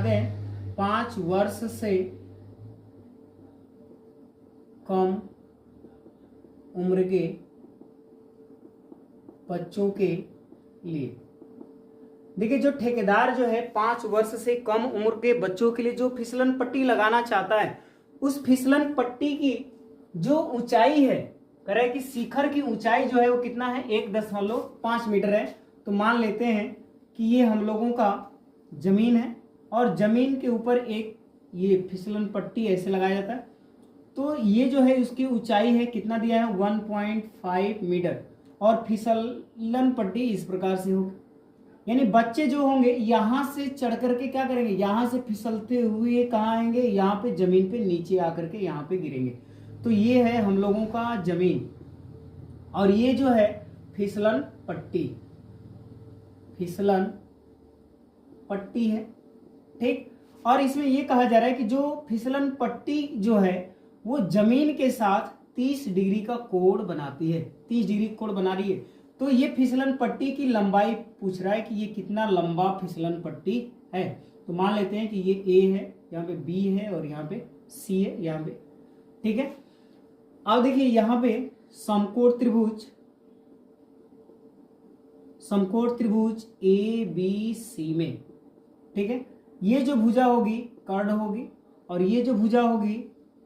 बनाते हैं 5 वर्ष से कम उम्र के बच्चों के लिए। देखिए जो ठेकेदार जो है 5 वर्ष से कम उम्र के बच्चों के लिए जो फिसलन पट्टी लगाना चाहता है, उस फिसलन पट्टी की जो ऊंचाई है, कह रहा है कि शिखर की ऊंचाई जो है वो कितना है, 1.5 मीटर है। तो मान लेते हैं कि ये हम लोगों का जमीन है और जमीन के ऊपर एक ये फिसलन पट्टी ऐसे लगाया जाता है। तो ये जो है उसकी ऊंचाई है कितना दिया है, 1.5 मीटर। और फिसलन पट्टी इस प्रकार से होगी, यानी बच्चे जो होंगे यहां से चढ़ करके क्या करेंगे, यहां से फिसलते हुए कहाँ आएंगे, यहाँ पे जमीन पे नीचे आकर के यहाँ पे गिरेंगे। तो ये है हम लोगों का जमीन और ये जो है फिसलन पट्टी, फिसलन पट्टी है, ठीक। और इसमें ये कहा जा रहा है कि जो फिसलन पट्टी जो है वो जमीन के साथ 30 डिग्री का कोण बनाती है, 30 डिग्री कोण बना रही है। तो ये फिसलन पट्टी की लंबाई पूछ रहा है कि ये कितना लंबा फिसलन पट्टी है। तो मान लेते हैं कि ये ए है, यहाँ पे बी है और यहाँ पे सी है, यहाँ पे, ठीक है। अब देखिए यहाँ पे समकोण त्रिभुज ए बी सी में, ठीक है, ये जो भुजा होगी कर्ण होगी और ये जो भुजा होगी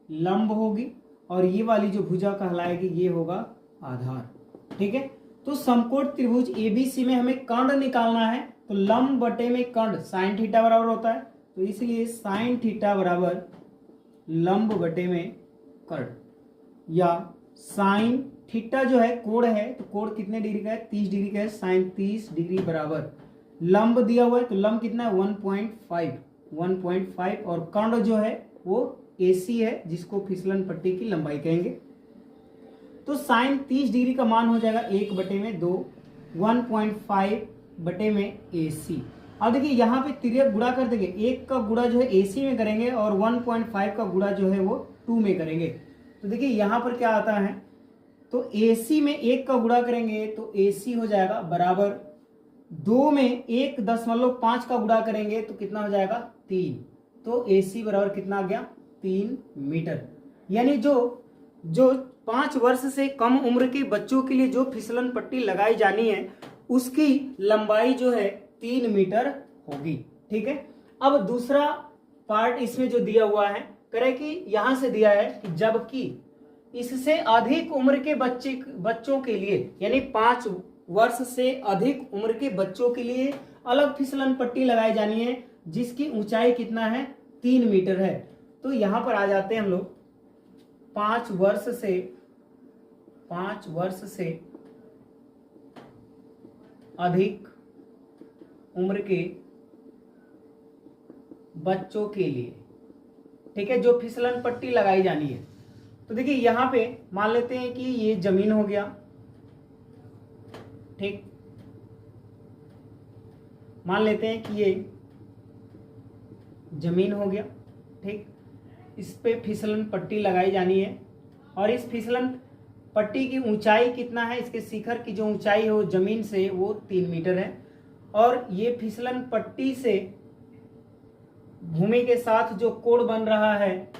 लंब होगी और ये वाली जो भुजा कहलाएगी ये होगा आधार, ठीक है। तो समकोण त्रिभुज एबीसी में हमें कर्ण निकालना है, तो लंब बटे में कर्ण साइन थीटा बराबर होता है, तो इसलिए साइन थीटा बराबर लंब बटे में कर्ण, या साइन थीटा जो है कोण है, तो कोण कितने डिग्री का है, 30 डिग्री का है, साइन 30 डिग्री बराबर लंब दिया हुआ है, तो लंब कितना है 1.5 और कर्ण जो है वो AC है जिसको फिसलन पट्टी की लंबाई कहेंगे। तो साइन 30 डिग्री का मान हो जाएगा 1/2, 1.5 बटे में AC। अब देखिए यहाँ पे तिर्यक गुणा कर देंगे, 1 का गुणा जो है AC में करेंगे और 1.5 का गुणा जो है वो 2 में करेंगे। तो देखिए यहाँ पर क्या आता है, तो AC में 1 का गुणा करेंगे तो AC हो जाएगा बराबर 2 में 1.5 का गुणा करेंगे तो कितना हो जाएगा 3। तो AC बराबर कितना आ गया 3 मीटर। यानी जो 5 वर्ष से कम उम्र के बच्चों के लिए जो फिसलन पट्टी लगाई जानी है उसकी लंबाई जो है 3 मीटर होगी, ठीक है। अब दूसरा पार्ट इसमें जो दिया हुआ है, करे कि यहां से दिया है कि जबकि इससे अधिक उम्र के बच्चों के लिए, यानी 5 वर्ष से अधिक उम्र के बच्चों के लिए अलग फिसलन पट्टी लगाई जानी है जिसकी ऊंचाई कितना है 3 मीटर है। तो यहां पर आ जाते हैं हम लोग 5 वर्ष से अधिक उम्र के बच्चों के लिए, ठीक है, जो फिसलन पट्टी लगाई जानी है। तो देखिए यहां पे मान लेते हैं कि ये जमीन हो गया, ठीक, मान लेते हैं कि ये जमीन हो गया, ठीक। इस पे फिसलन पट्टी लगाई जानी है और इस फिसलन पट्टी की ऊंचाई कितना है, इसके शिखर की जो ऊंचाई है वो जमीन से वो 3 मीटर है और ये फिसलन पट्टी से भूमि के साथ जो कोण बन रहा है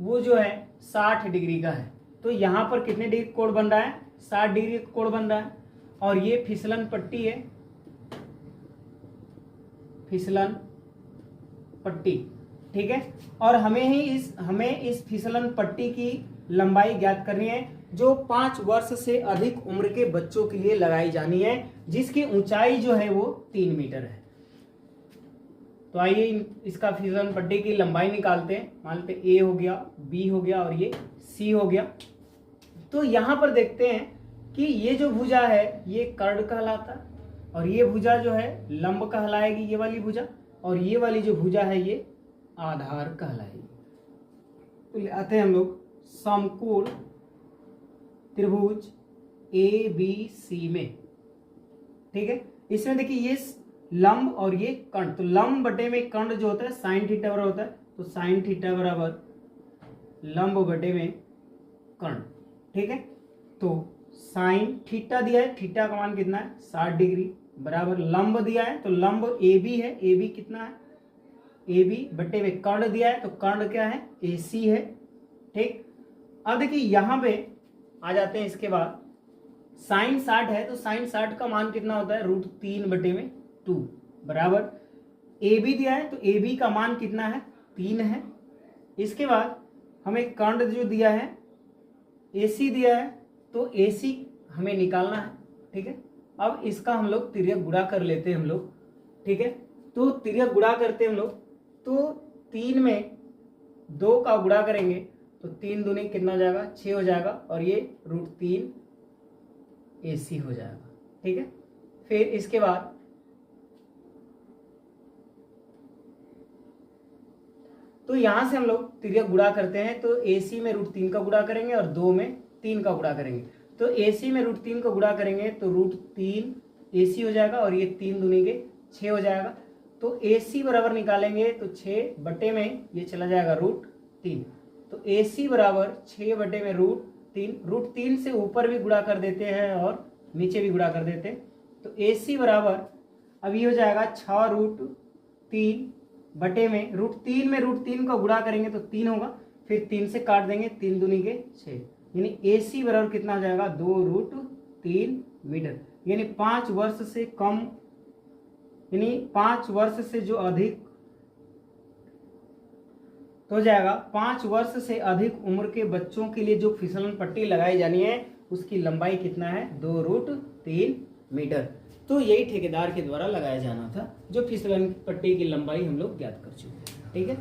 वो जो है 60 डिग्री का है। तो यहाँ पर कितने डिग्री कोण बन रहा है, 60 डिग्री कोण बन रहा है और ये फिसलन पट्टी है, फिसलन पट्टी, ठीक है। और हमें इस फिसलन पट्टी की लंबाई ज्ञात करनी है जो 5 वर्ष से अधिक उम्र के बच्चों के लिए लगाई जानी है जिसकी ऊंचाई जो है वो 3 मीटर है। तो आइए इसका फिसलन पट्टी की लंबाई निकालते हैं। मान लेते A हो गया, B हो गया और ये C हो गया। तो यहां पर देखते हैं कि ये जो भुजा है ये कर्ण कहलाता है और ये भुजा जो है लंब कहलाएगी, ये वाली भुजा, और ये वाली जो भुजा है ये आधार कहलाएगी। तो आते हैं हम लोग समकोण त्रिभुज ABC में, ठीक है। इसमें देखिए ये लंब और ये कर्ण, तो लंब बटे में कर्ण जो होता है साइन थीटा बराबर होता है, तो साइन थीटा बराबर लंब बटे में कर्ण, ठीक है। तो साइन थीटा दिया है, थीटा का मान कितना है 60 डिग्री बराबर लंब दिया है, तो लंब AB है, AB कितना है ए बी बटे में कर्ण दिया है, तो कर्ण क्या है, ए सी है। ठीक, अब देखिए यहां पे आ जाते हैं। इसके बाद साइन 60 है, तो साइन 60 का मान कितना होता है, √3/2 बराबर ए बी दिया है, तो ए बी का मान कितना है, 3 है। इसके बाद हमें कर्ण जो दिया है ए सी दिया है, तो ए सी हमें निकालना है। ठीक है, अब इसका हम लोग तिर्यक गुणा कर लेते हैं हम लोग। ठीक है, तो तिर्यक गुणा करते हैं हम लोग, तो 3 में 2 का गुणा करेंगे तो 3 दूनी कितना हो जाएगा, 6 हो जाएगा, और ये √3 AC हो जाएगा। ठीक है, फिर इसके बाद तो यहां से हम लोग तिर्यक गुणा करते हैं, तो AC में √3 का गुणा करेंगे और 2 में 3 का गुणा करेंगे। तो AC में √3 का गुणा करेंगे तो √3 AC हो जाएगा, और ये 3 दूनी के 6 हो जाएगा। तो AC बराबर निकालेंगे तो 6 बटे में ये चला जाएगा √3, तो AC बराबर 6 बटे में √3 से ऊपर भी गुणा कर देते हैं और नीचे भी गुणा कर देते हैं। तो AC बराबर अब ये हो जाएगा 6√3 बटे में √3 का गुणा करेंगे तो 3 होगा, फिर 3 से काट देंगे, 3 दूनी के 6, यानी AC बराबर कितना हो जाएगा, 2√3 मीटर। यानी 5 वर्ष से कम, यानी 5 वर्ष से जो अधिक तो हो जाएगा, 5 वर्ष से अधिक उम्र के बच्चों के लिए जो फिसलन पट्टी लगाई जानी है उसकी लंबाई कितना है, 2√3 मीटर। तो यही ठेकेदार के द्वारा लगाया जाना था, जो फिसलन पट्टी की लंबाई हम लोग ज्ञात कर चुके हैं। ठीक है,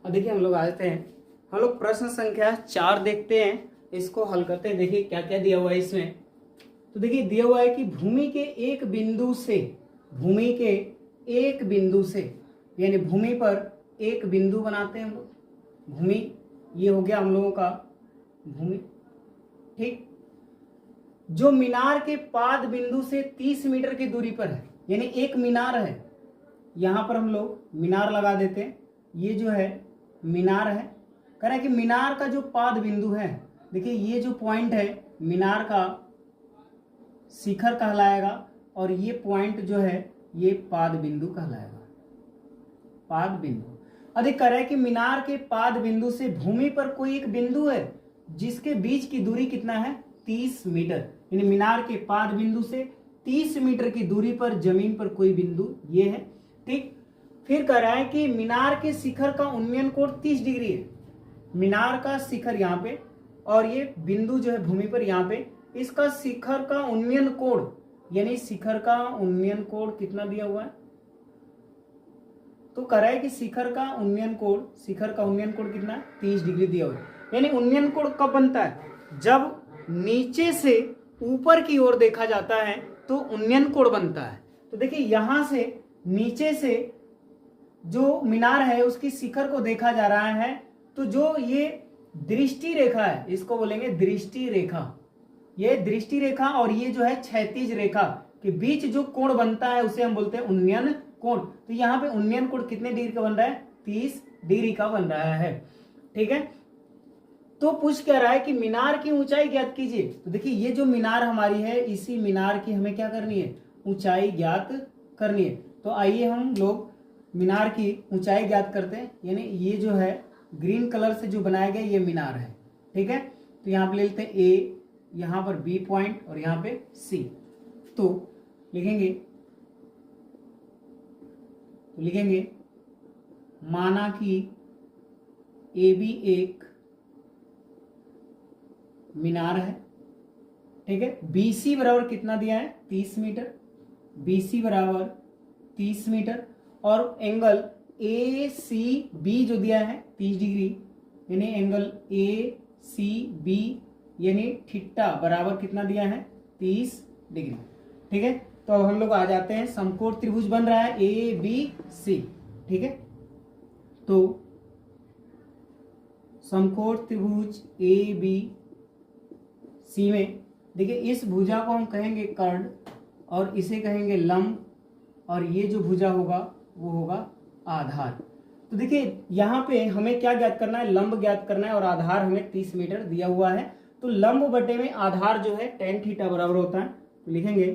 अब देखिए हम लोग आ जाते हैं, हम लोग प्रश्न संख्या 4 देखते हैं, इसको हल करते हैं। देखिए क्या क्या दिया हुआ है इसमें। तो देखिए दिया हुआ है कि भूमि के एक बिंदु से यानी भूमि पर एक बिंदु बनाते हैं हम लोग। भूमि ये हो गया हम लोगों का भूमि। ठीक, जो मीनार के पाद बिंदु से 30 मीटर की दूरी पर है, यानी एक मीनार है, यहां पर हम लोग मीनार लगा देते हैं। ये जो है मीनार है, कह रहा है कि मीनार का जो पाद बिंदु है, देखिए ये जो पॉइंट है मीनार का शिखर कहलाएगा, और ये पॉइंट जो है ये पाद बिंदु कहलाएगा, पाद बिंदु। अधिक कह रहा है कि मीनार के पाद बिंदु से भूमि पर कोई एक बिंदु है जिसके बीच की दूरी कितना है, 30 मीटर। यानी मीनार के पाद बिंदु से 30 मीटर की दूरी पर जमीन पर कोई बिंदु ये है। ठीक, फिर कह रहा है कि मीनार के शिखर का उन्नयन कोण 30 डिग्री है। मीनार का शिखर यहाँ पे और ये बिंदु जो है भूमि पर यहाँ पे, इसका शिखर का उन्नयन कोण, यानी शिखर का उन्नयन कोण कितना दिया हुआ है, तो कह रहा है कि शिखर का उन्नयन कोण कितना है, 30 डिग्री दिया हुआ है। यानी उन्नयन कोण कब बनता है, जब नीचे से ऊपर की ओर देखा जाता है तो उन्नयन कोण बनता है। तो देखिए यहां से नीचे से जो मीनार है उसकी शिखर को देखा जा रहा है, तो जो ये दृष्टि रेखा है इसको बोलेंगे दृष्टि रेखा। ये दृष्टि रेखा और ये जो है क्षैतिज रेखा के बीच जो कोण बनता है उसे हम बोलते हैं उन्नयन कोण। तो यहाँ पे उन्नयन कोण कितने डिग्री का बन रहा है, 30 डिग्री का बन रहा है। ठीक है, तो पूछ क्या रहा है कि मीनार की ऊंचाई ज्ञात कीजिए। तो देखिए ये जो मीनार हमारी है, इसी मीनार की हमें क्या करनी है, ऊंचाई ज्ञात करनी है। तो आइए हम लोग मीनार की ऊंचाई ज्ञात करते हैं। यानी ये जो है ग्रीन कलर से जो बनाया गया ये मीनार है। ठीक है, तो यहाँ पे ले लेते हैं ए, यहाँ पर बी पॉइंट और यहाँ पे सी। तो लिखेंगे माना कि ए बी एक मीनार है। ठीक है, बी सी बराबर कितना दिया है, 30 मीटर। बी सी बराबर 30 मीटर और एंगल ए सी बी जो दिया है 30 डिग्री, यानी एंगल ए सी बी यानी थीटा बराबर कितना दिया है, 30 डिग्री। ठीक है, तो अब हम लोग आ जाते हैं, समकोण त्रिभुज बन रहा है ए बी सी। ठीक है, तो समकोण त्रिभुज ए बी सी में देखिए इस भुजा को हम कहेंगे कर्ण और इसे कहेंगे लंब, और ये जो भुजा होगा वो होगा आधार। तो देखिए यहाँ पे हमें क्या ज्ञात करना है, लंब ज्ञात करना है और आधार हमें 30 मीटर दिया हुआ है। तो लंब बटे में आधार जो है tan थीटा बराबर होता है, तो लिखेंगे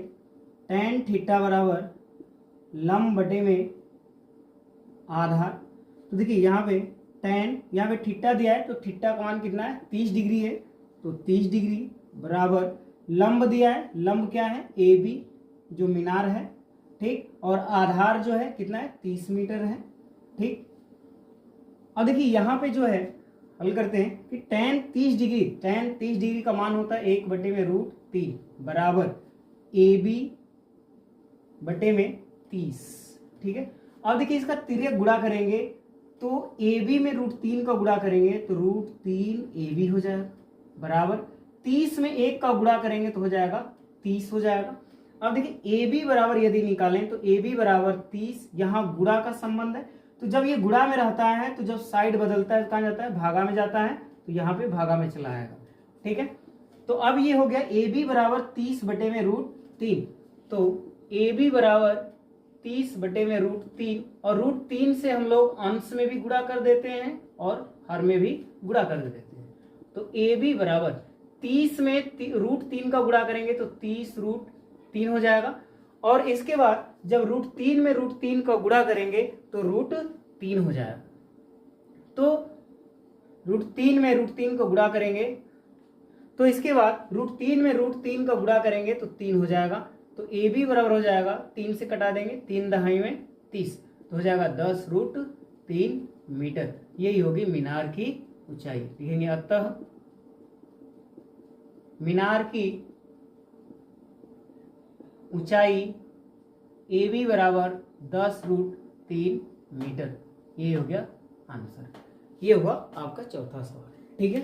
tan थीटा बराबर लंब बटे में आधार। तो देखिए यहाँ पे यहाँ पे थीटा दिया है, तो थीटा का मान कितना है 30 डिग्री है, तो 30 डिग्री बराबर लंब दिया है, लंब क्या है AB जो मीनार है, ठीक, और आधार जो है कितना है 30 मीटर है, ठीक। अब देखिए यहाँ पे जो है हल करते हैं कि tan 30 डिग्री का मान होता है 1/√3 बराबर AB बटे में 30, ठीक है। अब देखिए इसका तिर्यक गुणा करेंगे तो AB में √3 का गुणा करेंगे तो √3 AB हो जाएगा बराबर 30 में 1 का गुणा करेंगे तो हो जाएगा 30 हो जाएगा। अब देखिए AB बराबर यदि निकालें तो AB बराबर 30, यहाँ गुणा का संबंध है, तो जब ये गुणा में रहता है तो जब साइड बदलता है कहाँ जाता है, भागा में जाता है, तो यहाँ पे भागा में चला आएगा, ठीक है। तो अब ये हो गया AB बराबर 30 बटे में √3, तो AB बराबर 30 बटे में √3, और √3 से हम लोग अंश में भी गुणा कर देते हैं और हर में भी गुणा कर देते हैं। तो AB बराबर 30 में √3 का गुणा करेंगे तो 30√3 हो जाएगा, और इसके बाद जब √3 में √3 का गुणा करेंगे तो √3 हो जाएगा। तो √3 में √3 का गुणा करेंगे तो इसके बाद √3 में √3 का गुणा करेंगे तो 3 हो जाएगा। तो AB बराबर हो जाएगा 3 से कटा देंगे, 3 दहाई में 30, तो हो जाएगा 10√3 मीटर। यही होगी मीनार की ऊंचाई। लिखेंगे अतः मीनार की ऊंचाई AB बराबर 10√3 मीटर। ये हो गया आंसर। ये हुआ आपका चौथा सवाल, ठीक है।